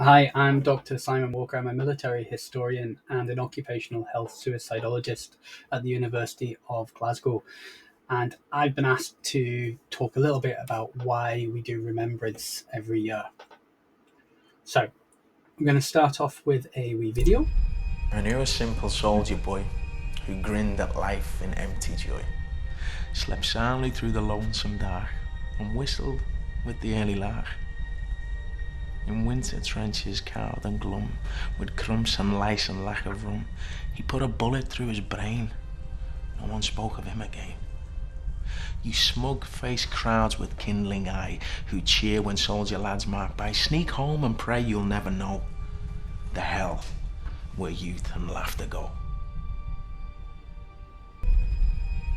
Hi, I'm Dr. Simon Walker. I'm a military historian and an occupational health suicidologist at the University of Glasgow. And I've been asked to talk a little bit about why we do Remembrance every year. So, I'm going to start off with a wee video. I knew a simple soldier boy who grinned at life in empty joy, slept soundly through the lonesome dark, and whistled with the early lark. In winter trenches cowed and glum, with crumps and lice and lack of rum, he put a bullet through his brain. No one spoke of him again. You smug-faced crowds with kindling eye, who cheer when soldier lads mark by, sneak home and pray you'll never know the hell where youth and laughter go.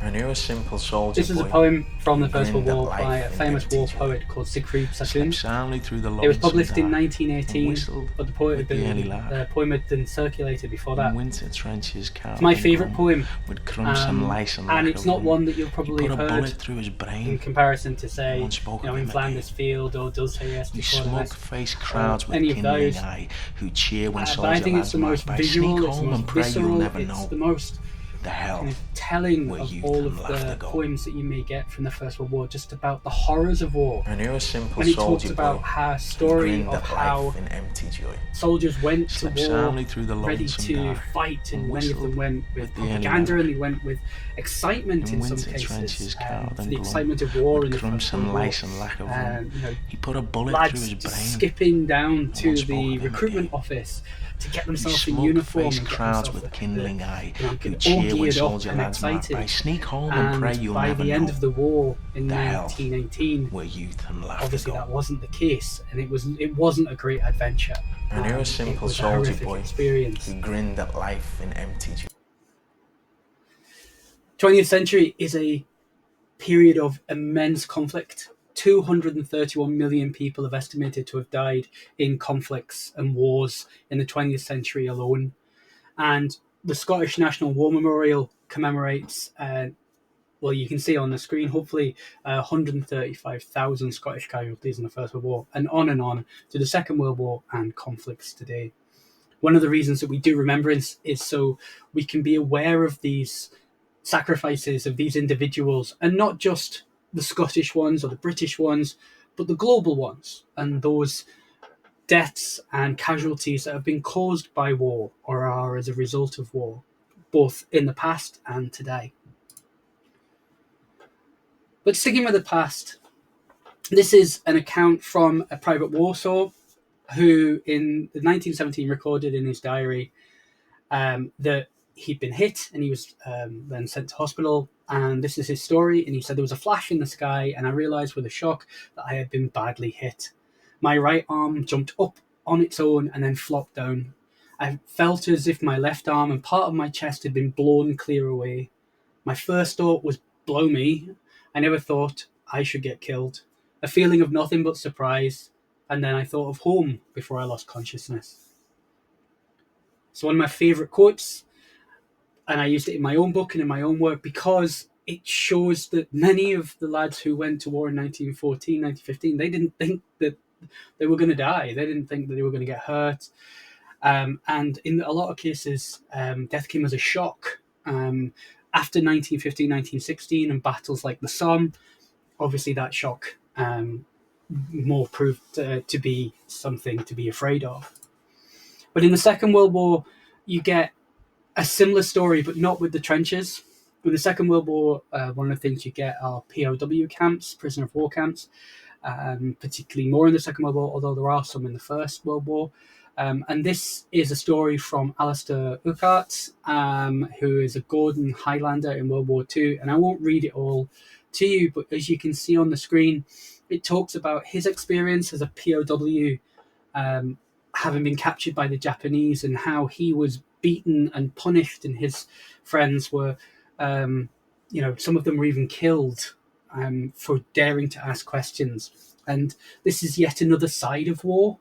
I knew a simple soldier This is a boy poem from the who First World grinned at War life by a in famous empty war joy, poet called Siegfried slept Sassoon. soundly through the It was lonesome published in dark, 1918, whistled but with the early lark. the poem had been circulated before In that. winter trenches It's cowed my and favourite glum, poem, with crumps and lice and and lack it's of not rum. one that you'll He probably put a have heard bullet through his in brain. comparison to, No say, one spoke of in him Flanders again. Field or Dostoevsky You before the rest, smug-faced or crowds with any of kindling those. eye, who cheer when But I soldier think it's lads the march most by, sneak visual, it's the home most and pray you'll visceral, never it's know the most the hell kind of telling where of youth all and of laughter the go. poems that you may get from the First World War, just about the horrors of war. I knew a simple When he talks soldier about boy her who story grinned of at how life in empty joy, soldiers went to slept war soundly through the ready lonesome to dark, fight, and and many of them whistled went with with the early propaganda lark. and they went with excitement In in some winter cases, trenches cowed for and the glum, excitement of war in with the crumps First World and War. lice and lack of rum, he put a bullet through Lads his just brain. skipping down No one to spoke the of him recruitment again. office to get You themselves in uniform smug-faced and get crowds themselves with kindling eye, who all cheer when geared up soldier and lads mark by, excited. sneak home and pray And you'll by never the end know of the war in the hell 1918, where youth and laughter obviously go. that wasn't the case, and it wasn't a great adventure. I knew a It simple was a soldier horrific boy experience. who grinned at life in empty joy. 20th century is a period of immense conflict. 231 million people have estimated to have died in conflicts and wars in the 20th century alone. And the Scottish National War Memorial commemorates, well, you can see on the screen, hopefully, 135,000 Scottish casualties in the First World War, and on to the Second World War and conflicts today. One of the reasons that we do Remembrance is so we can be aware of these sacrifices of these individuals, and not just the Scottish ones or the British ones, but the global ones, and those deaths and casualties that have been caused by war or are as a result of war, both in the past and today. But sticking with the past, this is an account from a private Warsaw who, in 1917, recorded in his diary that he'd been hit and he was then sent to hospital. And this is his story. And he said, there was a flash in the sky, and I realized with a shock that I had been badly hit. My right arm jumped up on its own and then flopped down. I felt as if my left arm and part of my chest had been blown clear away. My first thought was, blow me. I never thought I should get killed. A feeling of nothing but surprise. And then I thought of home before I lost consciousness. So one of my favourite quotes, and I used it in my own book and in my own work because it shows that many of the lads who went to war in 1914, 1915, they didn't think that they were going to die. They didn't think that they were going to get hurt. And in a lot of cases, death came as a shock. After 1915, 1916, and battles like the Somme, obviously that shock more proved to be something to be afraid of. But in the Second World War, you get a similar story, but not with the trenches. In the Second World War, one of the things you get are POW camps, prisoner of war camps, particularly more in the Second World War, although there are some in the First World War. And this is a story from Alistair Urquhart, who is a Gordon Highlander in World War II. And I won't read it all to you, but as you can see on the screen, it talks about his experience as a POW, having been captured by the Japanese, and how he was beaten and punished, and his friends were, some of them were even killed for daring to ask questions. And this is yet another side of war,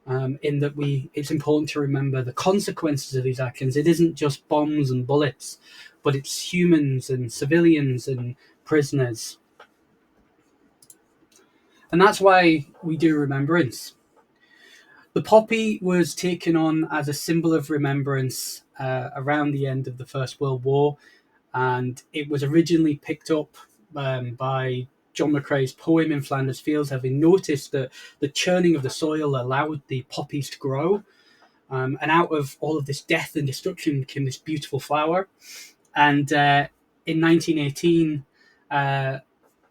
in that it's important to remember the consequences of these actions. It isn't just bombs and bullets, but it's humans and civilians and prisoners. And that's why we do Remembrance. The poppy was taken on as a symbol of remembrance around the end of the First World War, and it was originally picked up by John McCrae's poem in Flanders Fields, having noticed that the churning of the soil allowed the poppies to grow. And out of all of this death and destruction came this beautiful flower. And in 1918,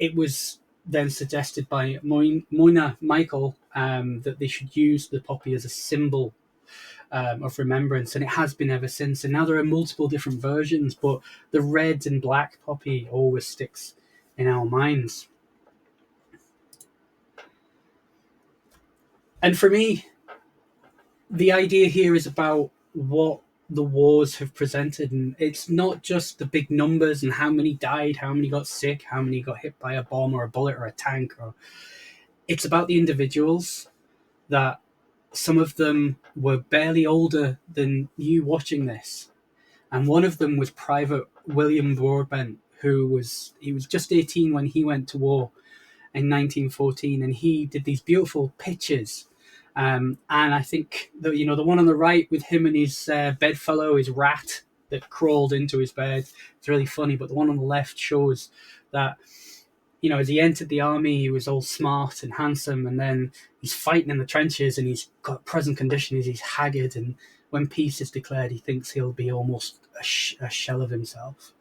it was then suggested by Moina Michael that they should use the poppy as a symbol of remembrance, and it has been ever since. And now there are multiple different versions, but the red and black poppy always sticks in our minds. And for me, the idea here is about what the wars have presented, and it's not just the big numbers and how many died, how many got sick, how many got hit by a bomb or a bullet or a tank, or it's about the individuals that some of them were barely older than you watching this, and one of them was Private William Broadbent, he was just 18 when he went to war in 1914, and he did these beautiful pictures. And I think the one on the right with him and his bedfellow, his rat that crawled into his bed, it's really funny. But the one on the left shows that as he entered the army, he was all smart and handsome, and then he's fighting in the trenches, and he's got present condition is he's haggard, and when peace is declared, he thinks he'll be almost a shell of himself.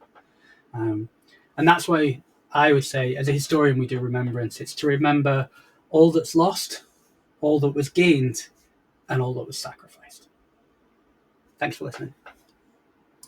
And that's why I would say, as a historian, we do remembrance. It's to remember all that's lost, all that was gained, and all that was sacrificed. Thanks for listening.